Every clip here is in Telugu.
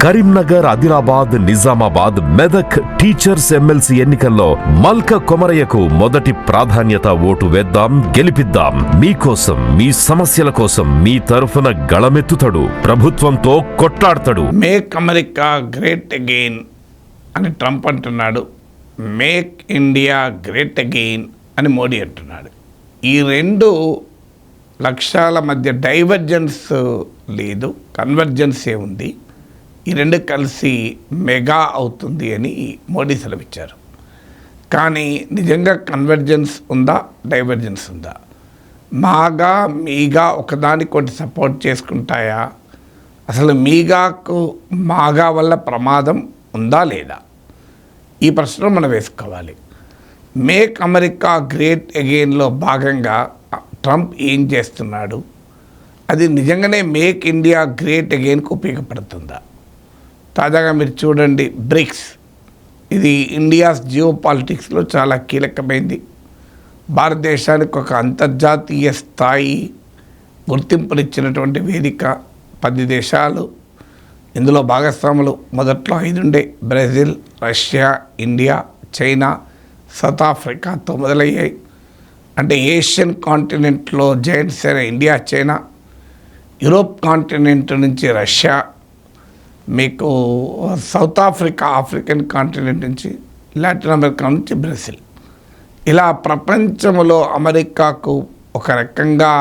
కరీంనగర్, ఆదిలాబాద్, నిజామాబాద్, మెదక్ టీచర్స్ ఎమ్మెల్సీ ఎన్నికల్లో మల్క కొమరయ్యకు మొదటి ప్రాధాన్యత. ఓటు వేద్దాం, గెలిపిద్దాం. మీకోసం, మీ సమస్యల కోసం మీ తరఫున గళమెత్తుతాడు, ప్రభుత్వంతో కొట్లాడతాడు. మేక్ అమెరికా గ్రేట్ అగెయిన్ అని ట్రంప్ అంటున్నాడు, మేక్ ఇండియా గ్రేట్ అగెయిన్ అని మోడీ అంటున్నాడు. ఈ రెండు లక్ష్యాల మధ్య డైవర్జెన్స్ లేదు, కన్వర్జెన్సే ఉంది. ఈ రెండు కలిసి మెగా అవుతుంది అని మోడీ సెలవిచ్చారు. కానీ నిజంగా కన్వర్జెన్స్ ఉందా, డైవర్జెన్స్ ఉందా? మాగా మీగా ఒకదానికొకటి సపోర్ట్ చేసుకుంటాయా? అసలు మీగాకు మాగా వల్ల ప్రమాదం ఉందా లేదా? ఈ ప్రశ్న మనం వేసుకోవాలి. మేక్ అమెరికా గ్రేట్ అగెయిన్లో భాగంగా ట్రంప్ ఏం చేస్తున్నాడు? అది నిజంగానే మేక్ ఇండియా గ్రేట్ అగెయిన్కు ఉపయోగపడుతుందా? తాజాగా మీరు చూడండి, బ్రిక్స్, ఇది ఇండియాస్ జియో పాలిటిక్స్లో చాలా కీలకమైంది. భారతదేశానికి ఒక అంతర్జాతీయ స్థాయి గుర్తింపునిచ్చినటువంటి వేదిక. 10 దేశాలు ఇందులో భాగస్వాములు. మొదట్లో 5 ఉండే: Brazil, Russia, India, China, South ఆఫ్రికాతో మొదలయ్యాయి. అంటే ఏషియన్ కాంటినెంట్లో జైంట్స్ అయిన ఇండియా, చైనా, యూరోప్ కాంటినెంట్ నుంచి రష్యా, మీకు సౌత్ ఆఫ్రికా, ఆఫ్రికన్ కాంటినెంట్ నుంచి, లాటిన్ అమెరికా నుంచి బ్రెజిల్. ఇలా ప్రపంచంలో అమెరికాకు ఒక రకంగా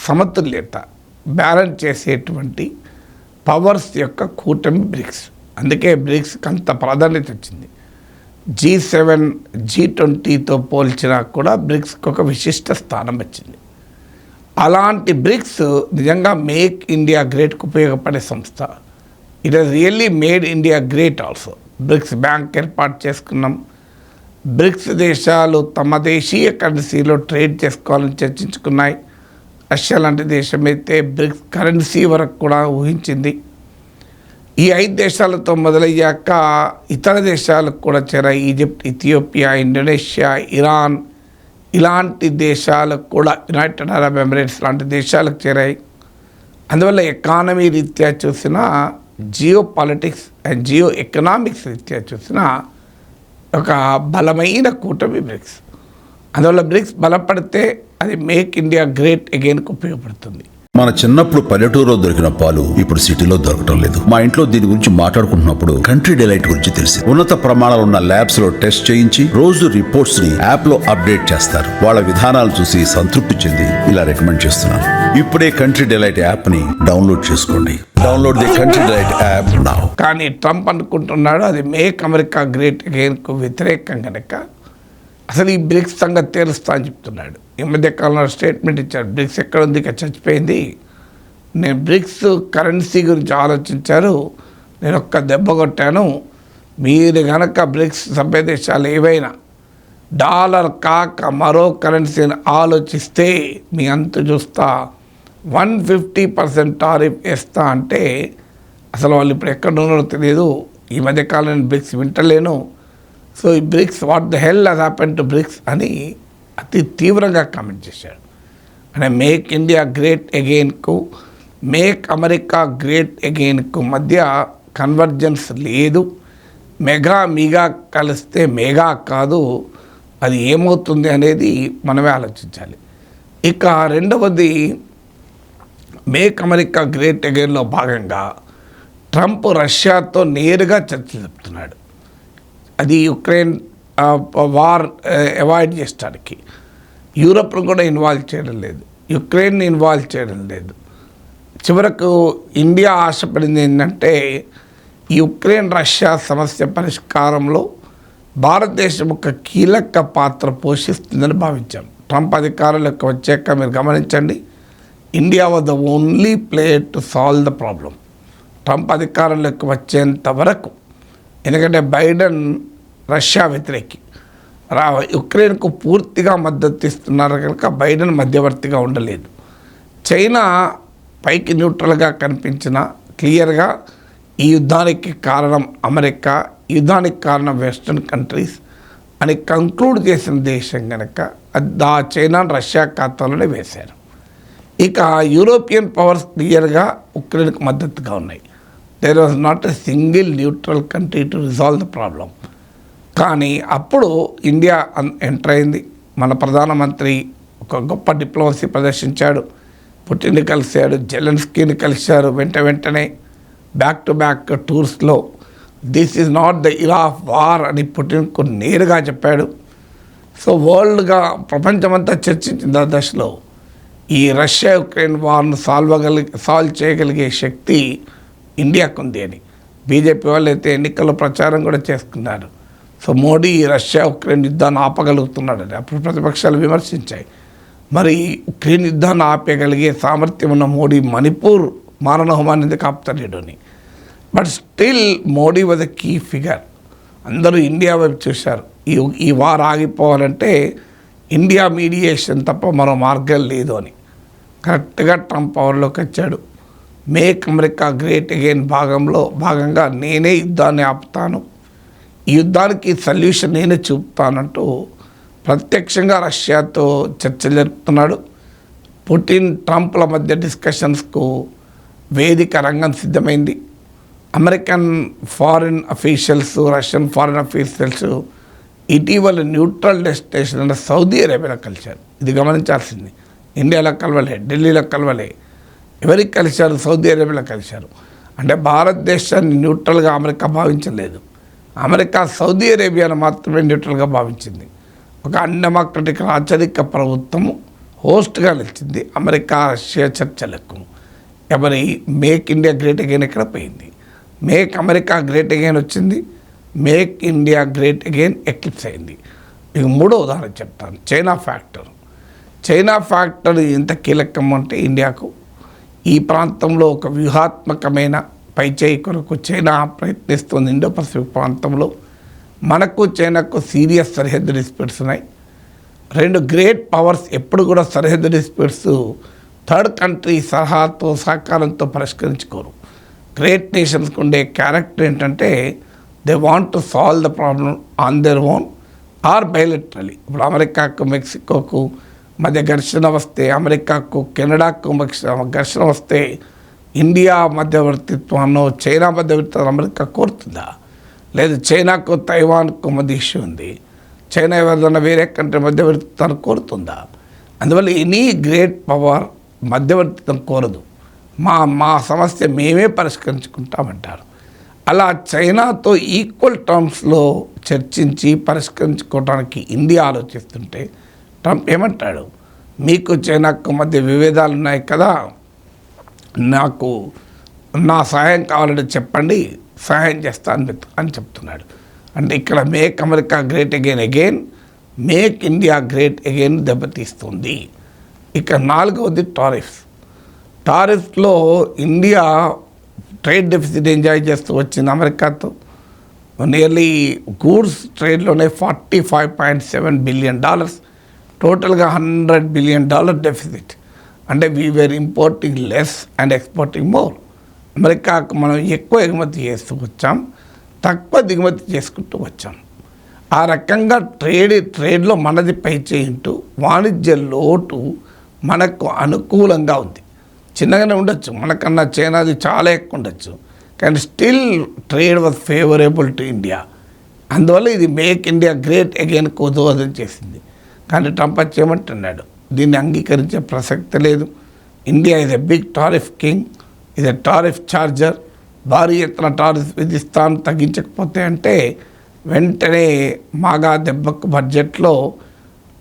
సమతుల్యత, బ్యాలెన్స్ చేసేటువంటి పవర్స్ యొక్క కూటమి బ్రిక్స్. అందుకే బ్రిక్స్కి అంత ప్రాధాన్యత వచ్చింది. G7, G20తో పోల్చినా కూడా బ్రిక్స్కి ఒక విశిష్ట స్థానం వచ్చింది. అలాంటి బ్రిక్స్ నిజంగా మేక్ ఇండియా గ్రేట్కు ఉపయోగపడే సంస్థ. It has really made India great also. Bricks bank ఏర్పాటు చేసుకున్నాం. బ్రిక్స్ దేశాలు తమ దేశీయ కరెన్సీలో ట్రేడ్ చేసుకోవాలని చర్చించుకున్నాయి. రష్యా లాంటి దేశం అయితే బ్రిక్స్ కరెన్సీ వరకు కూడా ఊహించింది. ఈ 5 దేశాలతో మొదలయ్యాక ఇతర దేశాలకు కూడా చేరాయి. ఈజిప్ట్, ఇథియోపియా, ఇండోనేషియా, ఇరాన్, ఇలాంటి దేశాలకు కూడా, యునైటెడ్ అరబ్ ఎమిరేట్స్ లాంటి దేశాలకు చేరాయి. అందువల్ల ఎకానమీ రీత్యా చూసినా, geopolitics and geoeconomics రీత్యా చూసినా ఒక బలమైన కూటమి బ్రిక్స్. అందువల్ల బ్రిక్స్ బలపడితే అది మేక్ ఇండియా గ్రేట్ అగైన్కు ఉపయోగపడుతుంది. మన చిన్నప్పుడు పల్లెటూరులో దొరికిన పాలు ఇప్పుడు సిటీలో దొరకటం లేదు. మా ఇంట్లో దీని గురించి మాట్లాడుకుంటున్నప్పుడు కంట్రీ డిలైట్ గురించి తెలిసి, ఉన్నత ప్రమాణాలు ఉన్న ల్యాబ్స్ లో టెస్ట్ చేయించి రోజు రిపోర్ట్స్ ని యాప్ లో అప్డేట్ చేస్తారు. వాళ్ళ విధానాలు చూసి సంతృప్తి చెంది ఇలా రికమెండ్ చేస్తున్నాను. ఇప్పుడే కంట్రీ డిలైట్ యాప్ ని డౌన్లోడ్ చేసుకోండి. Download the country delight app now. కానీ ట్రంప్ అనుకుంటున్నాడు అది మేక్ అమెరికా గ్రేట్ అగైన్కు వ్యతిరేకం కనుక అసలు ఈ బ్రిక్స్ సంగతి తెలుస్తా అని చెప్తున్నాడు. ఈ మధ్య కాలంలో స్టేట్మెంట్ ఇచ్చాడు, బ్రిక్స్ ఎక్కడ ఉంది, ఇక చచ్చిపోయింది. నేను బ్రిక్స్ కరెన్సీ గురించి ఆలోచించారు, నేను ఒక్క దెబ్బ కొట్టాను. మీరు కనుక బ్రిక్స్ సభ్య దేశాలు ఏవైనా డాలర్ కాక మరో కరెన్సీని ఆలోచిస్తే మీ అంతు చూస్తా, 150% టారిఫ్ వేస్తా అంటే అసలు వాళ్ళు ఇప్పుడు ఎక్కడ ఉన్నారో తెలియదు. ఈ మధ్యకాలం నేను బ్రిక్స్ వింటలేను. సో ఈ BRICS, what the hell has happen to BRICS అని అతి తీవ్రంగా కామెంట్ చేశాడు. అంటే మేక్ ఇండియా గ్రేట్ అగైన్కు, మేక్ అమెరికా గ్రేట్ అగైన్కు మధ్య కన్వర్జెన్స్ లేదు. మెగా మీగా కలిస్తే మెగా కాదు, అది ఏమవుతుంది అనేది మనమే ఆలోచించాలి. ఇక రెండవది, మేక్ అమెరికా గ్రేట్ అగైన్లో భాగంగా ట్రంప్ రష్యాతో నేరుగా చర్చలు చెప్తున్నాడు. అది యుక్రెయిన్ వార్ అవాయిడ్ చేయడానికి. యూరోప్ను కూడా ఇన్వాల్వ్ చేయడం లేదు, యుక్రెయిన్ని ఇన్వాల్వ్ చేయడం లేదు. చివరకు ఇండియా ఆశపడింది ఏంటంటే యుక్రెయిన్ రష్యా సమస్య పరిష్కారంలో భారతదేశం ఒక కీలక పాత్ర పోషిస్తుందని భావించాం. ట్రంప్ అధికారంలోకి వచ్చాక మీరు గమనించండి, India was the only player to solve the problem. Trump అధికారంలోకి వచ్చేంత వరకు, ఎందుకంటే బైడెన్ రష్యా వ్యతిరేకి, యుక్రెయిన్కు పూర్తిగా మద్దతు ఇస్తున్నారు కనుక బైడెన్ మధ్యవర్తిగా ఉండలేదు. చైనా పైకి న్యూట్రల్గా కనిపించిన క్లియర్గా ఈ యుద్ధానికి కారణం అమెరికా, యుద్ధానికి కారణం వెస్టర్న్ కంట్రీస్ అని కంక్లూడ్ చేసిన దేశం కనుక చైనా రష్యా ఖాతాలోనే వేశారు. ఇక యూరోపియన్ పవర్స్ క్లియర్గా ఉక్రెయిన్కు మద్దతుగా ఉన్నాయి. There was not a single neutral country to resolve the problem. కానీ అప్పుడు ఇండియా ఎంటర్ అయింది. మన ప్రధానమంత్రి ఒక గొప్ప డిప్లొమసీ ప్రదర్శించాడు. పుటిన్ని కలిశాడు, జెలెన్స్కీని కలిశారు. వెంటనే బ్యాక్ టు బ్యాక్ టూర్స్లో this is not the era of war అని పుటిన్కు నేరుగా చెప్పాడు. సో వరల్డ్గా ప్రపంచమంతా చర్చించిన దశలో ఈ రష్యా యుక్రెయిన్ వార్ను సాల్వ్ చేయగలిగే శక్తి ఇండియాకు ఉంది అని బీజేపీ వాళ్ళు అయితే ఎన్నికల్లో ప్రచారం కూడా చేసుకున్నారు. సో మోడీ రష్యా ఉక్రెయిన్ యుద్ధాన్ని ఆపగలుగుతున్నాడని అప్పుడు ప్రతిపక్షాలు విమర్శించాయి. మరి ఉక్రెయిన్ యుద్ధాన్ని ఆపగలిగే సామర్థ్యం ఉన్న మోడీ మణిపూర్ మారణహోమాన్ని ఎందుకు ఆపుతలేడు అని. But still Modi was a key figure. అందరూ ఇండియా వైపు చూశారు. ఈ వార్ ఆగిపోవాలంటే ఇండియా మీడియేషన్ తప్ప మరో మార్గం లేదు అని. కరెక్ట్గా ట్రంప్ పవర్లోకి వచ్చాడు. మేక్ అమెరికా గ్రేట్ అగైన్ భాగంగా నేనే యుద్ధాన్ని ఆపుతాను, ఈ యుద్ధానికి సొల్యూషన్ నేనే చూపుతానంటూ ప్రత్యక్షంగా రష్యాతో చర్చలు జరుపుతున్నాడు. పుటిన్ ట్రంప్ల మధ్య డిస్కషన్స్కు వేదిక రంగం సిద్ధమైంది. American foreign officials, Russian foreign officials ఇటీవల న్యూట్రల్ డెస్టినేషన్ అంటే సౌదీ అరేబియాలో కలిశారు. ఇది గమనించాల్సింది. ఇండియాలో కలవలే, ఢిల్లీలో కలవలే, ఎవరికి కలిశారు? సౌదీ అరేబియాలో కలిశారు. అంటే భారతదేశాన్ని న్యూట్రల్గా అమెరికా భావించలేదు. అమెరికా సౌదీ అరేబియాను మాత్రమే న్యూట్రల్గా భావించింది. ఒక అన్డెమోక్రటిక్ రాచరిక ప్రభుత్వము హోస్ట్గా నిలిచింది అమెరికా రష్యా చర్చలకు. ఎవరి మేక్ ఇండియా గ్రేట్ అగైన్ ఎక్కడ పోయింది? మేక్ అమెరికా గ్రేట్ అగైన్ వచ్చింది, make India great again eclipse అయింది. ఇక మూడో ఉదాహరణ చెప్తాను. చైనా ఫ్యాక్టర్ ఎంత కీలకం అంటే ఇండియాకు ఈ ప్రాంతంలో ఒక వ్యూహాత్మకమైన పైచేయి కొరకు చైనా ప్రయత్నిస్తుంది. ఇండో పసిఫిక్ ప్రాంతంలో మనకు చైనాకు సీరియస్ సరిహద్దు డిస్ప్యూట్స్ ఉన్నాయి. రెండు గ్రేట్ పవర్స్ ఎప్పుడు కూడా సరిహద్దు డిస్ప్యూట్స్ థర్డ్ కంట్రీ సలహాతో సహకారంతో పరిష్కరించుకోరు. గ్రేట్ నేషన్స్కి ఉండే క్యారెక్టర్ ఏంటంటే they want to solve the problem on their own or bilaterally. ఇప్పుడు అమెరికాకు మెక్సికోకు మధ్య ఘర్షణ వస్తే, అమెరికాకు కెనడాకు ఘర్షణ వస్తే ఇండియా మధ్యవర్తిత్వాన్ని చైనా మధ్యవర్తిత్వం అమెరికా కోరుతుందా? లేదు చైనాకు తైవాన్కు మధ్య ఇష్యూ ఉంది, చైనా ఎవరిదైనా వేరే కంట్రీ మధ్యవర్తిత్వాన్ని కోరుతుందా? అందువల్ల ఎనీ గ్రేట్ పవర్ మధ్యవర్తిత్వం కోరదు. మా సమస్య మేమే పరిష్కరించుకుంటామంటారు. అలా చైనాతో ఈక్వల్ టర్మ్స్లో చర్చించి పరిష్కరించుకోవడానికి ఇండియా ఆలోచిస్తుంటే ట్రంప్ ఏమంటాడు? మీకు చైనాకు మధ్య విభేదాలు ఉన్నాయి కదా, నాకు నా సహాయం కావాలంటే చెప్పండి, సహాయం చేస్తాను అని చెప్తున్నాడు. అంటే ఇక్కడ make America great again make India great again దెబ్బతీస్తుంది. ఇక నాలుగవది టారిఫ్లో ఇండియా ట్రేడ్ డెఫిసిట్ ఎంజాయ్ చేస్తూ వచ్చింది అమెరికాతో. నియర్లీ గూడ్స్ ట్రేడ్లోనే $45.7 బిలియన్, టోటల్గా $100 బిలియన్ డెఫిసిట్. అంటే we were importing less and exporting more. అమెరికాకు మనం ఎక్కువ ఎగుమతి చేస్తూ వచ్చాం, తక్కువ దిగుమతి చేసుకుంటూ వచ్చాం. ఆ రకంగా ట్రేడ్లో మనది పై చేయింటూ వాణిజ్య లోటు మనకు అనుకూలంగా ఉంది. చిన్నగానే ఉండొచ్చు, మనకన్నా చైనాది చాలా ఎక్కువ ఉండొచ్చు, కానీ still trade was favourable to India. అందువల్ల ఇది మేక్ ఇండియా గ్రేట్ అగైన్ దోహదం చేసింది. కానీ ట్రంప్ చేయమంటున్నాడు, దీన్ని అంగీకరించే ప్రసక్తి లేదు. India is a big tariff king, ఇది టారిఫ్ ఛార్జర్, భారీ ఎత్తున టారిఫ్ విధిస్తాను, తగ్గించకపోతే అంటే వెంటనే మాగా దెబ్బకు బడ్జెట్లో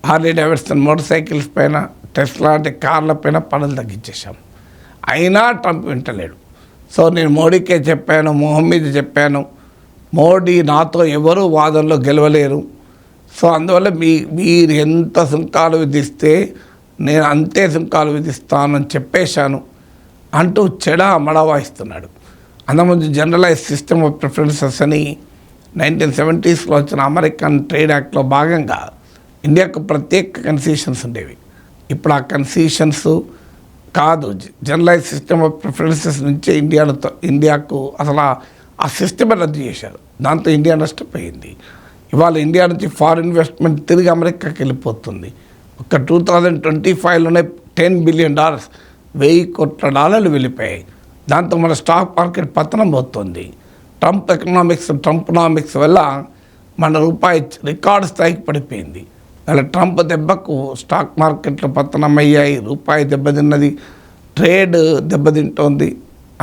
హార్లీ డేవిడ్సన్ మోటార్ సైకిల్స్ పైన, టెస్లా లాంటి కార్ల పైన పనులు తగ్గించేశాం. అయినా ట్రంప్ వింటలేడు. సో నేను మోడీకే చెప్పాను, మొహం మీద చెప్పాను, మోడీ నాతో ఎవరు వాదనలో గెలవలేరు, సో అందువల్ల మీరు ఎంత సుంకాలు విధిస్తే నేను అంతే సుంకాలు విధిస్తానని చెప్పేశాను అంటూ మడ వాయిస్తున్నాడు. అంతకుముందు జనరలైజ్ సిస్టమ్ ఆఫ్ ప్రిఫరెన్సెస్ అని 1970s వచ్చిన అమెరికన్ ట్రేడ్ యాక్ట్లో భాగంగా ఇండియాకు ప్రత్యేక కన్సెషన్స్ ఉండేవి. ఇప్పుడు ఆ కన్సెషన్స్ కాదు, జనరలైజ్ సిస్టమ్ ఆఫ్ ప్రిఫరెన్సెస్ నుంచే ఇండియాకు అసలు ఆ సిస్టమే రద్దు చేశారు. దాంతో ఇండియా నష్టపోయింది. ఇవాళ ఇండియా నుంచి ఫారిన్ ఇన్వెస్ట్మెంట్ తిరిగి అమెరికాకి వెళ్ళిపోతుంది. ఒక 2025లోనే $10 బిలియన్ $1,000 కోట్ల వెళ్ళిపోయాయి. దాంతో మన స్టాక్ మార్కెట్ పతనం అవుతుంది. ట్రంప్నామిక్స్ వల్ల మన రూపాయి రికార్డు స్థాయికి పడిపోయింది. అలా ట్రంప్ దెబ్బకు స్టాక్ మార్కెట్లు పతనం అయ్యాయి, రూపాయి దెబ్బతిన్నది, ట్రేడ్ దెబ్బతింటోంది.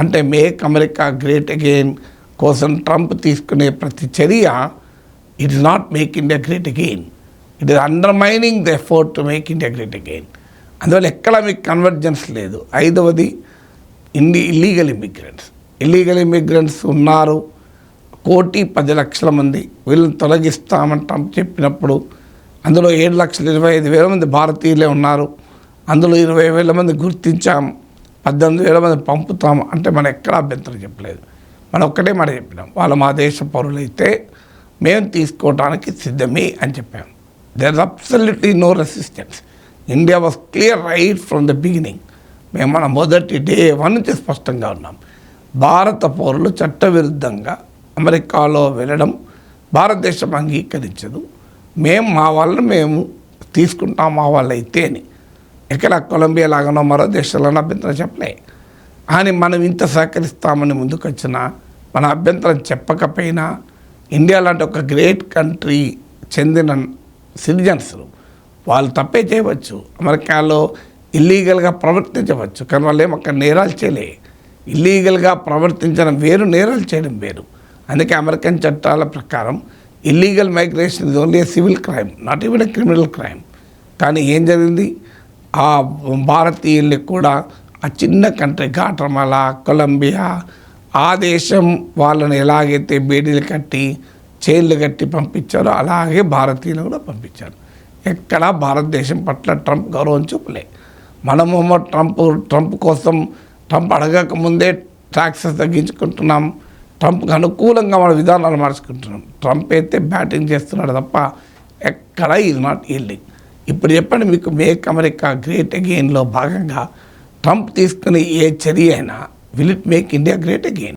అంటే మేక్ అమెరికా గ్రేట్ అగైన్ కోసం ట్రంప్ తీసుకునే ప్రతి చర్య it is not make India great again, it is undermining the effort to make India great again. అందువల్ల ఎక్కడ మీకు కన్వర్జెన్స్ లేదు. 5వది ఇల్లీగల్ ఇమిగ్రెంట్స్ ఉన్నారు, 1,10,00,000 మంది. వీళ్ళని తొలగిస్తామని ట్రంప్ చెప్పినప్పుడు అందులో 7,25,000 మంది భారతీయులే ఉన్నారు. అందులో 20,000 మంది గుర్తించాం, 18,000 మంది పంపుతాం. అంటే మనం ఎక్కడా అభ్యంతరం చెప్పలేదు. మనం ఒక్కటే మాట చెప్పినాం, వాళ్ళు మా దేశ పౌరులైతే మేము తీసుకోవడానికి సిద్ధమే అని చెప్పాం. There is absolutely no resistance. India was clear right from the beginning. మేము మన మొదటి డే 1 నుంచి స్పష్టంగా ఉన్నాం. భారత పౌరులు చట్టవిరుద్ధంగా అమెరికాలో వెళ్ళడం భారతదేశం అంగీకరించదు. మా వాళ్ళని మేము తీసుకుంటాం, మా వాళ్ళు అయితే అని. ఎక్కడ కొలంబియా లాగానో మరో దేశాలను అభ్యంతరం చెప్పలే. కానీ మనం ఇంత సహకరిస్తామని ముందుకు వచ్చినా, మన అభ్యంతరం చెప్పకపోయినా, ఇండియా లాంటి ఒక గ్రేట్ కంట్రీ చెందిన సిటిజన్స్ వాళ్ళు తప్పే చేయవచ్చు, అమెరికాలో ఇల్లీగల్గా ప్రవర్తించవచ్చు, కానీ వాళ్ళు ఏమో అక్కడ నేరాలు చేయలే. ఇల్లీగల్గా ప్రవర్తించడం వేరు, నేరాలు చేయడం వేరు. అందుకే అమెరికన్ చట్టాల ప్రకారం illegal migration is only A civil crime, not even a criminal crime. కానీ ఏం జరిగింది, ఆ భారతీయుల్ని కూడా ఆ చిన్న కంట్రీ గాటమాలా, కొలంబియా, ఆ దేశం వాళ్ళని ఎలాగైతే బేడీలు కట్టి చైన్లు కట్టి పంపించారో అలాగే భారతీయులు కూడా పంపించారు. ఎక్కడా భారతదేశం పట్ల ట్రంప్ గౌరవం చూపలే. మనమేమో ట్రంప్ కోసం ట్రంప్ అడగక ముందే ట్యాక్సెస్ తగ్గించుకుంటున్నాం, ట్రంప్కి అనుకూలంగా మన విధానాలు మార్చుకుంటున్నాం. ట్రంప్ అయితే బ్యాటింగ్ చేస్తున్నాడు తప్ప ఎక్కడ ఈజ్ నాట్ ఈల్డింగ్. ఇప్పుడు చెప్పండి, మీకు మేక్ అమెరికా గ్రేట్ అగైన్లో భాగంగా ట్రంప్ తీసుకునే ఏ చర్య అయినా will it make India great again?